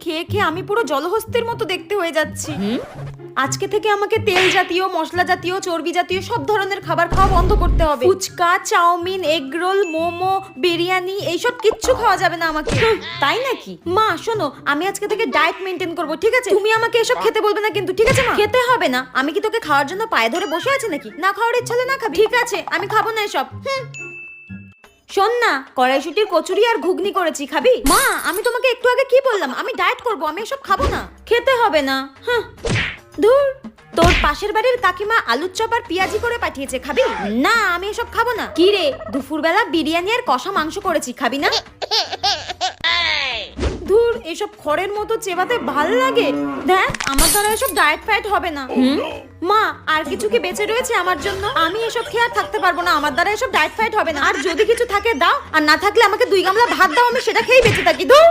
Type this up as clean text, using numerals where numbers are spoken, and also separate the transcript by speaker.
Speaker 1: খেয়ে খেয়ে আমি পুরো জলহস্তির মতো দেখতে হয়ে যাচ্ছি। আজকে থেকে আমাকে তেল জাতীয়, মশলা জাতীয়, চর্বি জাতীয় সব ধরনের খাবার খাওয়া বন্ধ করতে হবে। Phuchka, chowmein, egg roll, momo, biryani এইসব কিচ্ছু খাওয়া যাবে না আমাকে। তাই নাকি? মা শোনো, আমি আজকে থেকে ডায়েট মেনটেন করব, ঠিক আছে? তুমি আমাকে এসব খেতে বলবে না কিন্তু, ঠিক আছে মা? খেতে হবে না। আমি কি তোকে খাওয়ার জন্য পায়ে ধরে বসে আছি নাকি? না খাওয়ার ইচ্ছা হলে না খাবি। ঠিক আছে, আমি খাবো না এসব। শোন না, কড়াইশুটির কচুরি আর ঘুগনি করেছি, খাবি? মা আমি তোমাকে একটু আগে কি বললাম? আমি ডায়েট করব, আমি এসব খাবো না। খেতে হবে না। ধুর, তোর পাশের বাড়ির কাকিমা আলুর চপ আর পেঁয়াজি করে পাঠিয়েছে, খাবি? না আমি এসব খাবো না। কি রে, দুপুরবেলা বিরিয়ানি আর কষা মাংস করেছি, খাবি না? ধুর, এসব খড়ের মতো চেবাতে ভাল লাগে। দেখ, আমার দ্বারা এসব ডায়েট ফায়েট হবে না। মা আর কিছু কি বেঁচে রয়েছে আমার জন্য? আমি এসব খেয়ে আর থাকতে পারবো না, আমার দ্বারা এসব ডায়েট ফায়েট হবে না। আর যদি কিছু থাকে দাও, আর না থাকলে আমাকে 2 গামলা ভাত দাও, আমি সেটা খেয়েই বেঁচে থাকি। ধুর।